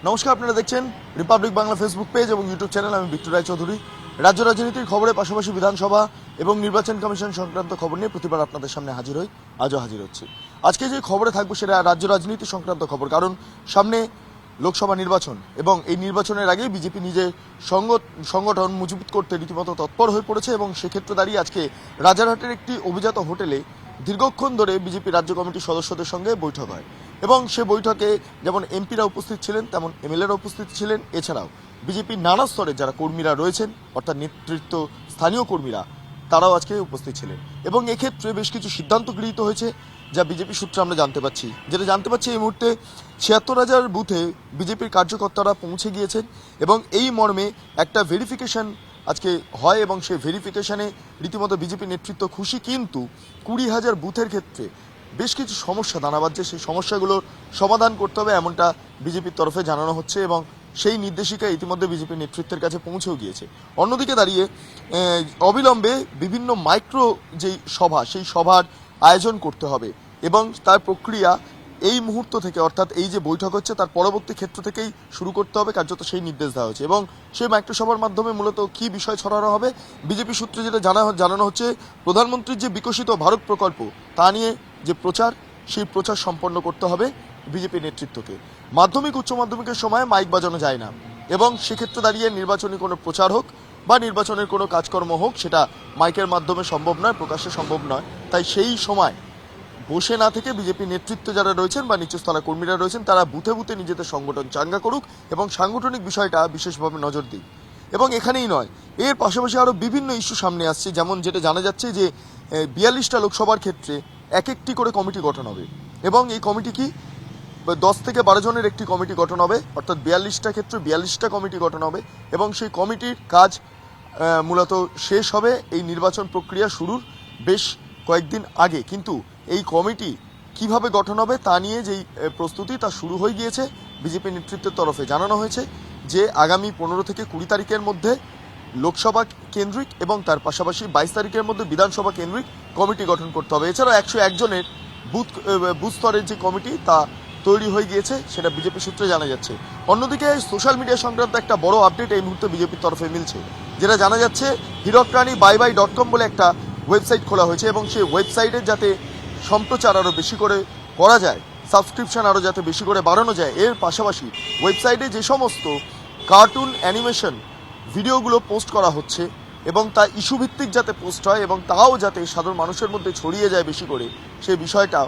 নমস্কার, আপনারা দেখছেন রিপাবলিক বাংলা ফেসবুক পেজ এবং ইউটিউব চ্যানেল। আমি বিট্টু রায়চৌধুরী। রাজ্য রাজনীতির খবরের পাশাপাশি বিধানসভা এবং নির্বাচন কমিশন সংক্রান্ত খবর নিয়ে প্রতিবার আপনাদের সামনে হাজির হই। আজও হাজির হচ্ছি। আজকে যে খবরে থাকবো সেটা রাজ্য রাজনীতি সংক্রান্ত খবর, কারণ সামনে লোকসভা নির্বাচন এবং এই নির্বাচনের আগে বিজেপি নিজের সংগঠন মজবুত করতে রীতিমতো তৎপর হয়ে পড়েছে এবং সেক্ষেত্রে দাঁড়িয়ে আজকে রাজারহাটের একটি অভিজাত হোটেলে দীর্ঘক্ষণ ধরে বিজেপি রাজ্য কমিটির সদস্যদের সঙ্গে বৈঠক হয় এবং সে বৈঠকে যেমন এমপিরা উপস্থিত ছিলেন তেমন এমএলএরা উপস্থিত ছিলেন। এছাড়াও বিজেপির নানা স্তরে যারা কর্মীরা রয়েছেন, অর্থাৎ নেতৃত্ব স্থানীয় কর্মীরা, তারাও আজকে উপস্থিত ছিলেন এবং এক্ষেত্রে বেশ কিছু সিদ্ধান্ত গৃহীত হয়েছে যা বিজেপি সূত্রে আমরা জানতে পাচ্ছি। যেটা জানতে পাচ্ছি, এই মুহূর্তে ৭৬,০০০ বুথে বিজেপির কার্যকর্তারা পৌঁছে গিয়েছেন এবং এই মর্মে একটা ভেরিফিকেশন আজকে হয় এবং সেই ভেরিফিকেশনে রীতিমতো বিজেপি নেতৃত্ব খুশি, কিন্তু ২০,০০০ বুথের ক্ষেত্রে বেশ কিছু সমস্যা দানা বাঁধছে। সেই সমস্যাগুলোর সমাধান করতে হবে এমনটা বিজেপির তরফে জানানো হচ্ছে এবং সেই নির্দেশিকা ইতিমধ্যে বিজেপি নেতৃত্বের কাছে পৌঁছেও গিয়েছে। অন্যদিকে দাঁড়িয়ে অবিলম্বে বিভিন্ন মাইক্রো যেই সভা, সেই সভার আয়োজন করতে হবে এবং তার প্রক্রিয়া এই মুহূর্ত থেকে, অর্থাৎ এই যে বৈঠক হচ্ছে তার পরবর্তী ক্ষেত্র থেকেই শুরু করতে হবে, কার্যত সেই নির্দেশ দেওয়া হয়েছে। এবং সেই মাইক্রোসভার মাধ্যমে মূলত কী বিষয় ছড়ানো হবে, বিজেপি সূত্রে যেটা জানানো হচ্ছে, প্রধানমন্ত্রীর যে বিকশিত ভারত প্রকল্প তা নিয়ে যে প্রচার, সেই প্রচার সম্পন্ন করতে হবে বিজেপি নেতৃত্বকে। মাধ্যমিক উচ্চ মাধ্যমিকের সময় মাইক বাজানো যায় না এবং সেক্ষেত্রে দাঁড়িয়ে নির্বাচনী কোনো প্রচার হোক বা নির্বাচনের কোনো কাজকর্ম হোক, সেটা মাইকের মাধ্যমে সম্ভব নয়, প্রকাশ্যে সম্ভব নয়। তাই সেই সময় বসে না থেকে বিজেপি নেতৃত্ব যারা রয়েছেন বা নিচুস্তলা কর্মীরা রয়েছেন, তারা বুথে বুথে নিজেদের সংগঠন চাঙ্গা করুক এবং সাংগঠনিক বিষয়টা বিশেষভাবে নজর দিক। এবং এখানেই নয়, এর পাশাপাশি আরও বিভিন্ন ইস্যু সামনে আসছে। যেমন যেটা জানা যাচ্ছে যে ৪২টা লোকসভার ক্ষেত্রে এক একটি করে কমিটি গঠন হবে এবং এই কমিটি কি ১০ থেকে ১২ জনের একটি কমিটি গঠন হবে, অর্থাৎ ৪২টা ক্ষেত্রে ৪২টা কমিটি গঠন হবে এবং সেই কমিটির কাজ মূলত শেষ হবে এই নির্বাচন প্রক্রিয়া শুরুর বেশ কয়েকদিন আগে। কিন্তু এই কমিটি কিভাবে গঠন হবে তা নিয়ে যেই প্রস্তুতি তা শুরু হয়ে গিয়েছে বিজেপি নেতৃত্বের তরফে। জানানো হয়েছে যে আগামী ১৫ থেকে ২০ তারিখের মধ্যে লোকসভা কেন্দ্রিক এবং তার পাশাপাশি ২২ তারিখের মধ্যে বিধানসভা কেন্দ্রিক কমিটি গঠন করতে হবে। এছাড়াও ১০১ জনের বুথ স্তরের যে কমিটি তা তৈরি হয়ে গিয়েছে, সেটা বিজেপি সূত্রে জানা যাচ্ছে। অন্যদিকে সোশ্যাল মিডিয়া সংক্রান্ত একটা বড় আপডেট এই মুহূর্তে বিজেপির তরফে মিলছে, যেটা জানা যাচ্ছে hirakranibaibai.com বলে একটা ওয়েবসাইট খোলা হয়েছে এবং সেই ওয়েবসাইটের যাতে সম্প্রচার আরও বেশি করে করা যায়, সাবস্ক্রিপশন আরও যাতে বেশি করে বাড়ানো যায়, এর পাশাপাশি ওয়েবসাইটে যে সমস্ত কার্টুন অ্যানিমেশন ভিডিওগুলো পোস্ট করা হচ্ছে এবং তা ইস্যুভিত্তিক যাতে পোস্ট হয় এবং তাও যাতে সাধারণ মানুষের মধ্যে ছড়িয়ে যায় বেশি করে, সেই বিষয়টা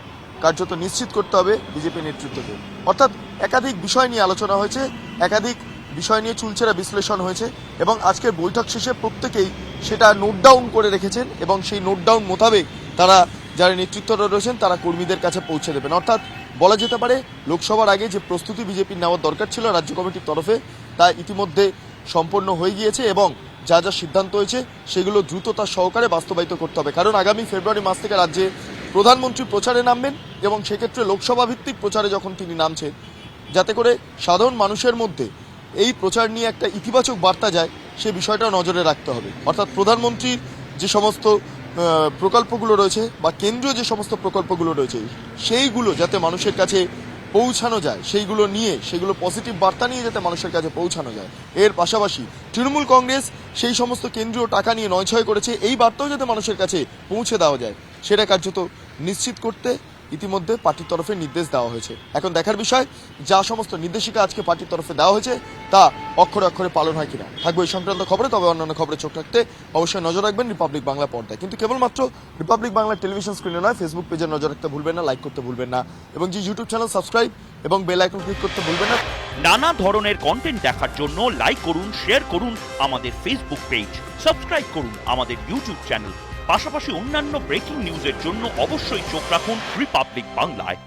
কার্যত নিশ্চিত করতে হবে বিজেপি নেতৃত্বকে। অর্থাৎ একাধিক বিষয় নিয়ে আলোচনা হয়েছে, একাধিক বিষয় নিয়ে চুলচেরা বিশ্লেষণ হয়েছে এবং আজকের বৈঠক শেষে প্রত্যেকেই সেটা নোট ডাউন করে রেখেছেন এবং সেই নোট ডাউন মোতাবেক তারা যারা নেতৃত্বরা রয়েছেন তারা কর্মীদের কাছে পৌঁছে দেবেন। অর্থাৎ বলা যেতে পারে লোকসভার আগে যে প্রস্তুতি বিজেপির নেওয়ার দরকার ছিল রাজ্য কমিটির তরফে, তা ইতিমধ্যে সম্পন্ন হয়ে গিয়েছে এবং যা যা সিদ্ধান্ত হয়েছে সেগুলো দ্রুততার সহকারে বাস্তবায়িত করতে হবে। কারণ আগামী ফেব্রুয়ারি মাস থেকে রাজ্যে প্রধানমন্ত্রী প্রচারে নামবেন এবং সেক্ষেত্রে লোকসভা ভিত্তিক প্রচারে যখন তিনি নামছেন, যাতে করে সাধারণ মানুষের মধ্যে এই প্রচার নিয়ে একটা ইতিবাচক বার্তা যায়, সে বিষয়টা নজরে রাখতে হবে। অর্থাৎ প্রধানমন্ত্রীর যে সমস্ত প্রকল্পগুলো রয়েছে বা কেন্দ্রীয় যে সমস্ত প্রকল্পগুলো রয়েছে, সেইগুলো যাতে মানুষের কাছে পৌঁছানো যায়, সেইগুলো নিয়ে, সেগুলো পজিটিভ বার্তা নিয়ে যাতে মানুষের কাছে পৌঁছানো যায়। এর পাশাপাশি তৃণমূল কংগ্রেস সেই সমস্ত কেন্দ্রীয় টাকা নিয়ে নয়ছয় করেছে, এই বার্তাও যাতে মানুষের কাছে পৌঁছে দেওয়া যায়, সেটা কার্যত নিশ্চিত করতে ইতিমধ্যে পার্টির তরফে নির্দেশ দেওয়া হয়েছে। এখন দেখার বিষয়, যা সমস্ত নির্দেশিকা আজকে পার্টির তরফে দেওয়া হয়েছে তা অক্ষরে অক্ষরে পালন হয় কিনা। থাকবে এই সংক্রান্ত খবরে, তবে অন্যান্য খবরে চোখ রাখতে অবশ্যই নজর রাখবেন রিপাবলিক বাংলা পর্দায়। কিন্তু কেবলমাত্র রিপাবলিক বাংলা টেলিভিশন স্ক্রিনে নয়, ফেসবুক পেজে নজর রাখতে ভুলবেন না, লাইক করতে ভুলবেন না এবং যে ইউটিউব চ্যানেল সাবস্ক্রাইব এবং বেল আইকন ক্লিক করতে ভুলবেন না। নানা ধরনের কন্টেন্ট দেখার জন্য লাইক করুন, শেয়ার করুন আমাদের ফেসবুক পেজ, সাবস্ক্রাইব করুন আমাদের ইউটিউব চ্যানেল। পাশাপাশি অন্যান্য ব্রেকিং নিউজের জন্য অবশ্যই চোখ রাখুন রিপাবলিক বাংলায়।